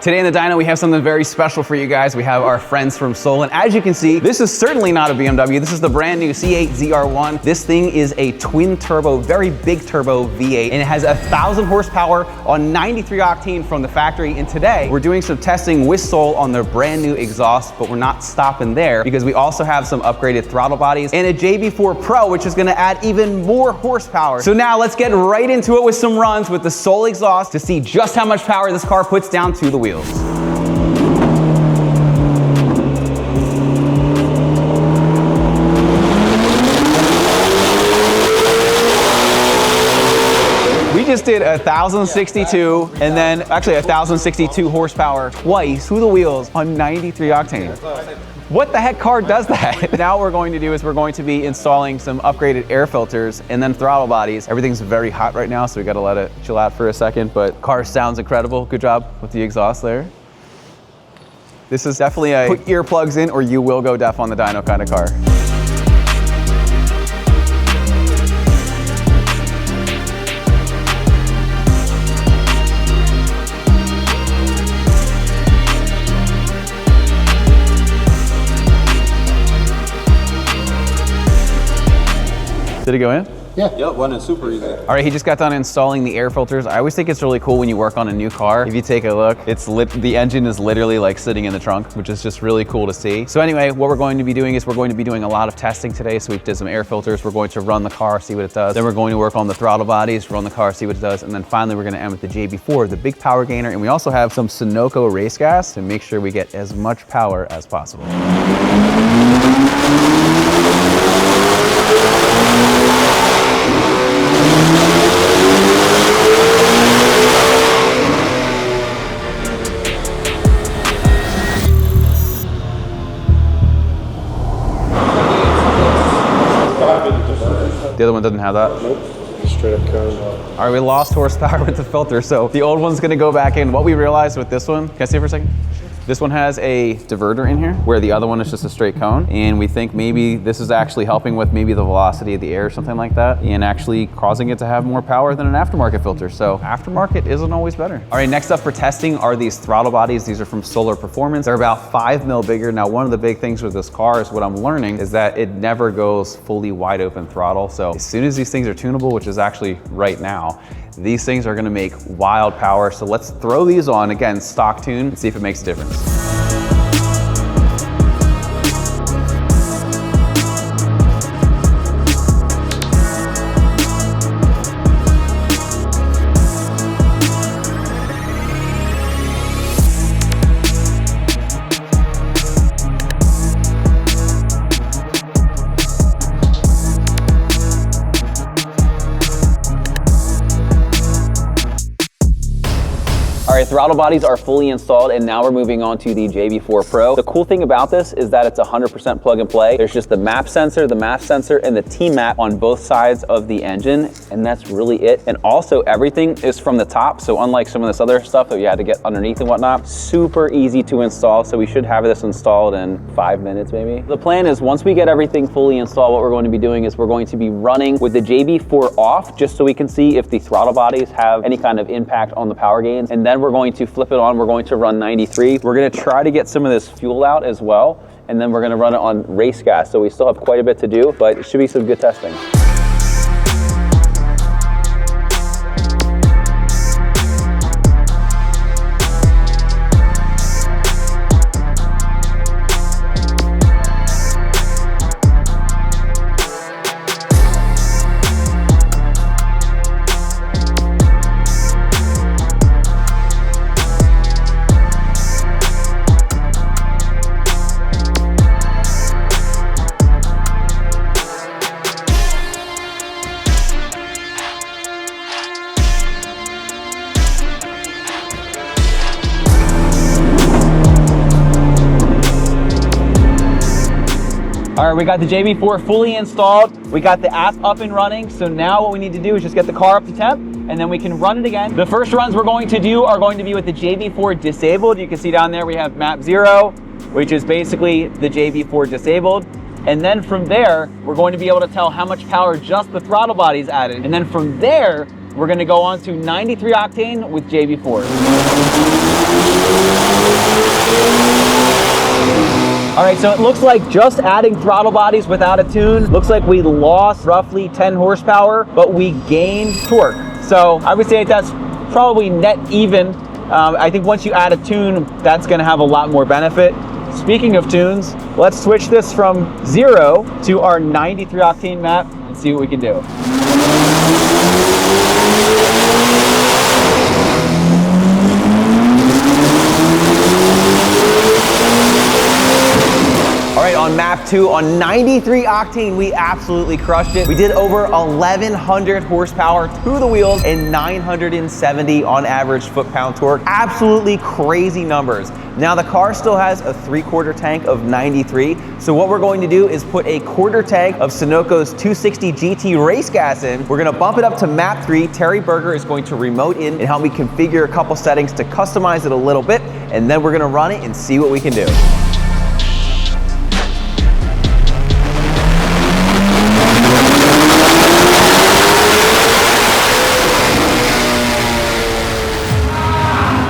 Today in the dyno, we have something very special for you guys. We have our friends from Sol, and as you can see, this is certainly not a BMW. This is the brand new C8 ZR1. This thing is a twin turbo, very big turbo V8, and it has 1,000 horsepower on 93 octane from the factory. And today, we're doing some testing with Sol on their brand new exhaust, but we're not stopping there because we also have some upgraded throttle bodies and a JB4 Pro, which is gonna add even more horsepower. So now let's get right into it with some runs with the Sol exhaust to see just how much power this car puts down to the wheels. We just did 1,062 and then actually 1,062 horsepower twice through the wheels on 93 octane. What the heck car does that? Now what we're going to do is we're going to be installing some upgraded air filters and then throttle bodies. Everything's very hot right now, so we gotta let it chill out for a second, but car sounds incredible. Good job with the exhaust there. This is definitely a put earplugs in or you will go deaf on the dyno kind of car. Did it go in? Yeah. Yep, went in super easy. All right, he just got done installing the air filters. I always think it's really cool when you work on a new car. If you take a look, the engine is literally like sitting in the trunk, which is just really cool to see. So anyway, what we're going to be doing is we're going to be doing a lot of testing today. So we did some air filters. We're going to run the car, see what it does. Then we're going to work on the throttle bodies, run the car, see what it does. And then finally, we're gonna end with the JB4, the big power gainer. And we also have some Sunoco race gas to make sure we get as much power as possible. The other one doesn't have that? Nope, straight up cone. All right, we lost horsepower with the filter, so the old one's gonna go back in. What we realized with this one, can I see it for a second? This one has a diverter in here, where the other one is just a straight cone. And we think maybe this is actually helping with maybe the velocity of the air or something like that, and actually causing it to have more power than an aftermarket filter. So aftermarket isn't always better. All right, next up for testing are these throttle bodies. These are from Solar Performance. They're about 5 mil bigger. Now, one of the big things with this car is what I'm learning is that it never goes fully wide open throttle. So as soon as these things are tunable, which is actually right now, these things are gonna make wild power. So let's throw these on, again, stock tune, and see if it makes a difference. All right, throttle bodies are fully installed, and now we're moving on to the JB4 Pro. The cool thing about this is that it's 100% plug and play. There's just the map sensor, the mass sensor, and the T-map on both sides of the engine, and that's really it. And also everything is from the top, so unlike some of this other stuff that you had to get underneath and whatnot, super easy to install. So we should have this installed in 5 minutes maybe. The plan is once we get everything fully installed, what we're going to be doing is we're going to be running with the JB4 off, just so we can see if the throttle bodies have any kind of impact on the power gains. And then we're going to flip it on, we're going to run 93. We're gonna try to get some of this fuel out as well, and then we're gonna run it on race gas. So we still have quite a bit to do, but it should be some good testing. All right, we got the JB4 fully installed. We got the app up and running. So now what we need to do is just get the car up to temp, and then we can run it again. The first runs we're going to do are going to be with the JB4 disabled. You can see down there we have map 0, which is basically the JB4 disabled. And then from there, we're going to be able to tell how much power just the throttle body's added. And then from there, we're gonna go on to 93 octane with JB4. All right, so it looks like just adding throttle bodies without a tune, looks like we lost roughly 10 horsepower, but we gained torque. So I would say that's probably net even. I think once you add a tune, that's gonna have a lot more benefit. Speaking of tunes, let's switch this from 0 to our 93 octane map and see what we can do. All right, on map 2, on 93 octane, we absolutely crushed it. We did over 1,100 horsepower to the wheels and 970 on average foot-pound torque. Absolutely crazy numbers. Now the car still has a 3/4 tank of 93, so what we're going to do is put a 1/4 tank of Sunoco's 260 GT race gas in. We're gonna bump it up to map 3. Terry Berger is going to remote in and help me configure a couple settings to customize it a little bit, and then we're gonna run it and see what we can do.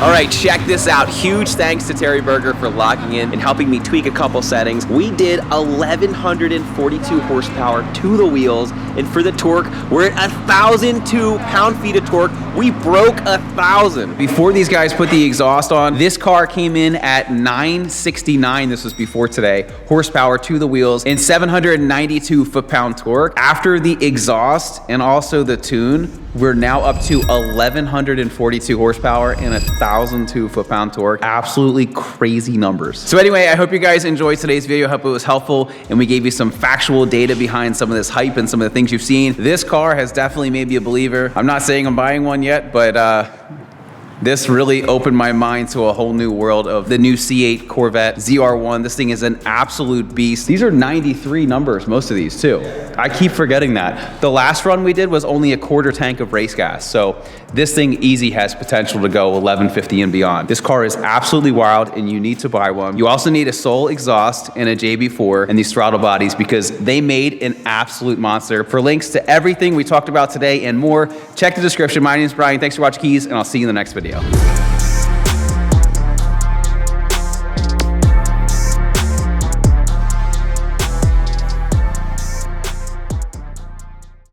All right, check this out. Huge thanks to Terry Berger for logging in and helping me tweak a couple settings. We did 1,142 horsepower to the wheels, and for the torque, we're at 1,002 pound-feet of torque. We broke 1,000. Before these guys put the exhaust on, this car came in at 969, this was before today, horsepower to the wheels, and 792 foot-pound torque. After the exhaust and also the tune, we're now up to 1,142 horsepower and 1,002 foot-pound torque. Absolutely crazy numbers. So anyway, I hope you guys enjoyed today's video. I hope it was helpful and we gave you some factual data behind some of this hype and some of the things you've seen. This car has definitely made me a believer. I'm not saying I'm buying one yet, but this really opened my mind to a whole new world of the new C8 Corvette ZR1. This thing is an absolute beast. These are 93 numbers, most of these too. I keep forgetting that. The last run we did was only a 1/4 tank of race gas. So this thing easy has potential to go 1150 and beyond. This car is absolutely wild and you need to buy one. You also need a Soul exhaust and a JB4 and these throttle bodies because they made an absolute monster. For links to everything we talked about today and more, check the description. My name is Brian. Thanks for watching Kies and I'll see you in the next video.